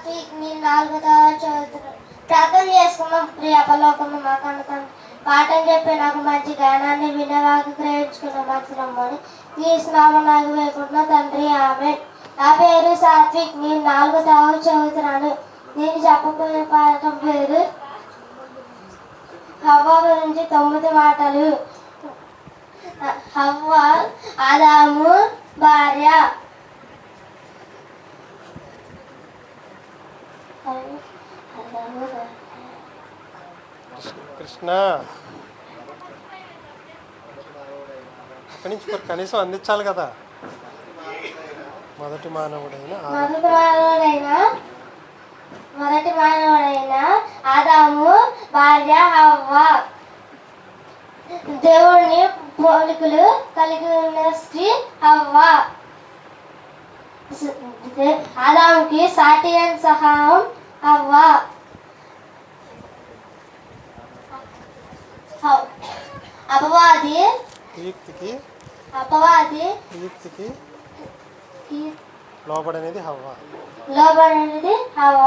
సాత్విక్ నేను 4వ చదువుతున్నాను. ప్రార్థన చేసుకున్నాం. ప్రియ పరలోకము మా కనుక పాఠం చెప్పి నాకు మంచి జ్ఞానాన్ని వినేవాకు గ్రహించుకున్న మనసులమ్మని ఈ స్నామం నాకు వేయకుండా తండ్రి ఆమె. నా పేరు సాత్విక్ నేను 4వ చదువుతున్నాను. నేను చెప్పబోయే పాఠం పేరు హవ్వ గురించి 9 మాటలు. హవ్వ ఆదాము భార్య. కృష్ణ అక్కడి నుంచి మరి కనీసం అందించాలి కదా. మొదటి మానవుడైన ఆదాము భార్య హవ్వ. దేవుని పోలికలు కలిగి ఉన్న స్త్రీ హవ్వ. ఆదాముకి సాటి అయిన సహాయం హవ్వ. అపవాది లోబడనేది హవ్వ.